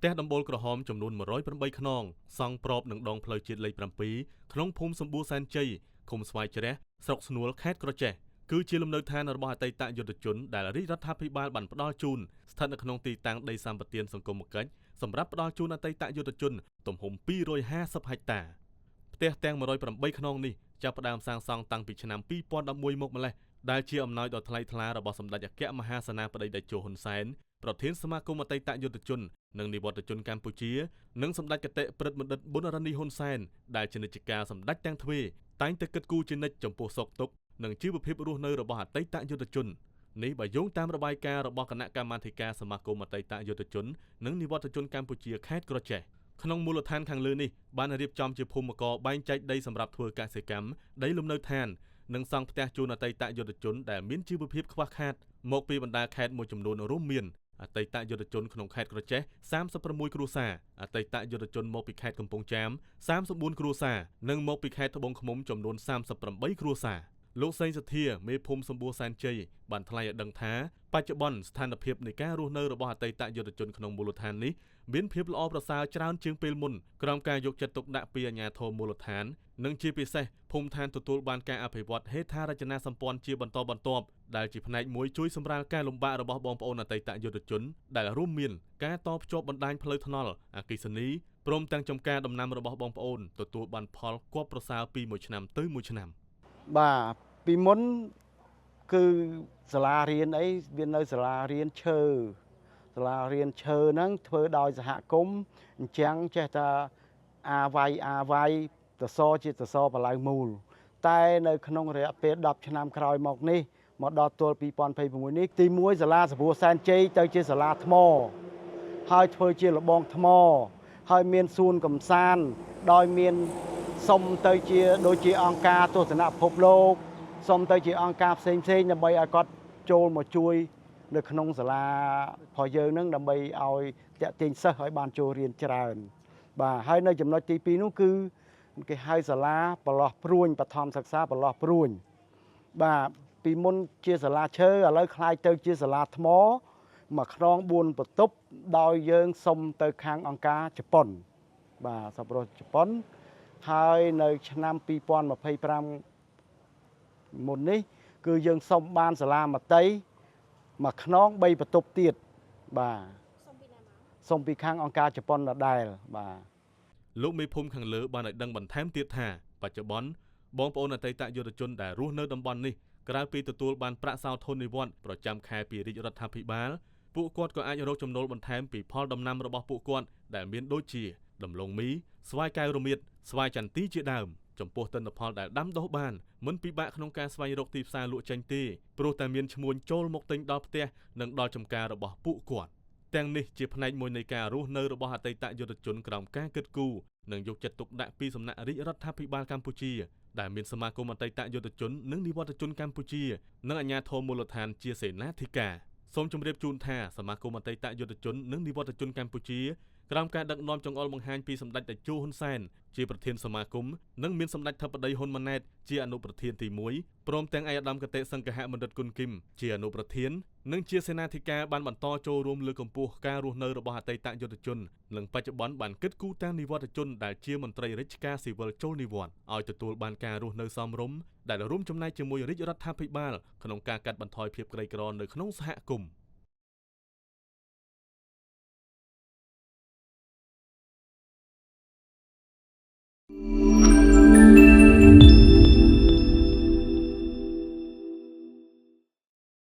ផ្ទះដំបូលក្រហមចំនួន108ខ្នងសង់ប្របនឹងដងផ្លូវជាតិលេខ7ក្នុងភូមិសម្បួរសែនជ័យឃុំស្វាយជ្រះស្រុកស្នួលខេត្តក្រចេះគឺជាលំនៅឋានរបស់អតីតយុទ្ធជនដែលរាជរដ្ឋាភិបាលបានផ្ដល់ជូនស្ថិតនៅក្នុងទីតាំងដីសម្បត្តិសង្គមគិច្ចសម្រាប់ផ្ដល់ជូនអតីតយុទ្ធជនទំហំ250ហិកតាផ្ទះទាំង108ខ្នងនេះចាប់ផ្ដើមសាងសង់តាំងពីឆ្នាំ2011មកម្លេះដែលជាអំណោយដ៏ថ្លៃថ្លារបស់សម្ដេចអគ្គមហាសេនាបតីតេជោហ៊ុនសែនប្រធានសមាគមអតីតយុទ្ធជននិងនិវត្តជនកម្ពុជានិងសម្ដេចគតិព្រឹទ្ធបណ្ឌិតប៊ុនរ៉ានីហ៊ុនសែនដែលជានិច្ចកាលសម្ដេចទាំងទ្វេតែងតែគិតគូរជានិច្ចចំពោះសុខទុក្ខនិងជីវភាពរស់នៅរបស់អតីតយុទ្ធជននេះបើយោងតាមរបាយការណ៍របស់គណៈកម្មាធិការសមាគមអតីតយុទ្ធជននិងនិវត្តជនកម្ពុជាខេត្តក្រចេះក្នុងមូលដ្ឋានខាងលើនេះបានរៀបចំជាភូមិករបែងចែកដីសម្រាប់ធ្វើកសិកម្មដីលំនៅឋាននិងសង់ផ្ទះជូនអតីតយុទ្ធជនដែលមានជីវភាពខ្វះខាតមកពីបណ្ដាខេត្តមួយចំនួនរួមមានអតីតយុទ្ធជនក្នុងខេត្តក្រចេះ36គ្រួសារអតីតយុទ្ធជនមកពីខេត្តកំពង់ចាម34គ្រួសារនិងមកពីខេត្តត្បូងឃ្មុំចំនួន38គ្រួសារលោកសេងសធាមេភូមិសម្បួរសែនជ័យបានថ្លែងឲ្យដឹងថាបច្ចុប្បន្នស្ថានភាពនៃការរស់នៅរបស់អតីតយុទ្ធជនក្នុងមូលដ្ឋាននេះមានភាពល្អប្រសើរច្រើនជាងពេលមុនក្រោមការយកចិត្តទុកដាក់ពីអាជ្ញាធរមូលដ្ឋាននិងជាពិសេសភូមិឋានទទួលបានការអភិវឌ្ឍហេដ្ឋារចនាសម្ព័ន្ធជាបន្តបន្ទាប់ដែលជាផ្នែកមួយជួយសម្រាលការលំបាករបស់បងប្អូនអតីតយុទ្ធជនដែលរួមមានការតភ្ជាប់បណ្ដាញផ្លូវថ្នល់អគ្គិសនីព្រមទាំងចំការដំណាំរបស់បងប្អូនទទួលបានផលគបប្រសើរពីមួយឆ្នាំទៅមួយឆ្នាំបាទពីមុនគឺសាលារៀនអីវានៅសាលារៀនឈើហ្នឹងធ្វើដោយសហគមន៍អញ្ចឹងចេះតែអាវាយសសរជាសសរបលៅមូលតែនៅក្នុងរយៈពេល10ឆ្នាំក្រោយមកនេះមកដល់ទល់2026នេះទី1សាលាសម្បួរសែនជ័យទៅជាសាលាថ្មហើយធ្វើជាលបងថ្មហើយមានសួនកំសាន្តដោយមានសុំទៅជាដូចជាអង្គការទស្សនពិភពលោកសុំទៅជាអង្គការផ្សេងដើម្បីឲ្យគាត់ចូលមកជួយនៅក្នុងសាលារបស់យើងនឹងដើម្បីឲ្យតាក់ទាញសិស្សឲ្យបានចូលរៀនច្រើនបាទហើយនៅចំណុចទី2នោះគឺគេហៅសាលាប្រឡោះព្រួញបឋមសិក្សាប្រឡោះព្រួញបាទពីមុនជាសាលាឈើឥឡូវคล้ายទៅជាសាលាថ្មមួយខ្នង4បន្ទប់ដោយយើងសុំទៅខាងអង្គការជប៉ុនបាទសប្បុរសជប៉ុនហើយនៅឆ្នាំ2025មុននេះគឺយើងសុំបានសាលាមត្តេយ្យមួយខ្នង3បន្ទប់ទៀតបាទសុំពីខាងអង្គការជប៉ុនដដែលបាទលោកមេភូមិខាងលើបានឲ្យដឹងបន្ថែមទៀតថាបច្ចុប្បន្នបងប្អូនអតីតយុទ្ធជនដែលរស់នៅតំបន់នេះក្រៅពីទទួលបានប្រាក់សោធននិវត្តន៍ប្រចាំខែពីរាជរដ្ឋាភិបាលពួកគាត់ក៏អាចរកចំណូលបន្ថែមពីផលដំណាំរបស់ពួកគាត់ដែលមានដូចជាដំឡូងមីស្វាយកែវរមៀតស្វាយចន្ទីជាដើមចំពោះទិន្នផលដែលដាំដុះបានមិនពិបាកក្នុងការស្វែងរកទីផ្សារលក់ចេញទេព្រោះតែមានឈ្មួញចូលមកទិញដល់ផ្ទះនិងដល់ចំការរបស់ពួកគាត់ទាំងនេះជាផ្នែកមួយនៃការរស់នៅរបស់អតីតយុទ្ធជនក្រោមការគិតគូរនិងយកចិត្តទុកដាក់ពីសំណាក់រាជរដ្ឋាភិបាលកម្ពុជាដែលមានសមាគមអតីតយុទ្ធជននិងនិវត្តជនកម្ពុជានិងអាជ្ញាធរមូលដ្ឋានជាសេនាធិការសូមជម្រាបជូនថាសមាគមអតីតយុទ្ធជននិងនិវត្តជនកម្ពុជាក្រោមការដឹកនាំចង្អុលបង្ហាញពីសម្ដេចតេជោហ៊ុនសែនជាប្រធានសមាគមនិងមានសម្ដេចធិបតីហ៊ុនម៉ាណែតជាអនុប្រធានទី1ព្រមទាំងឯកឧត្តមគតិសង្ឃហបណ្ឌិតគុណគីមជាអនុប្រធាននិងជាសេនាធិការបានបន្តចូលរួមលើកកម្ពស់ការរស់នៅរបស់អតីតយុទ្ធជននិងបច្ចុប្បន្នបានគិតគូរទាំងនិវត្តជនដែលជាមន្ត្រីរាជការស៊ីវិលចូលនិវត្តន៍ឲ្យទទួលបានការរស់នៅសមរម្យដែលរួមចំណែកជាមួយរាជរដ្ឋាភិបាលក្នុងការកាត់បន្ថយភាពក្រីក្រនៅក្នុងសហគមន៍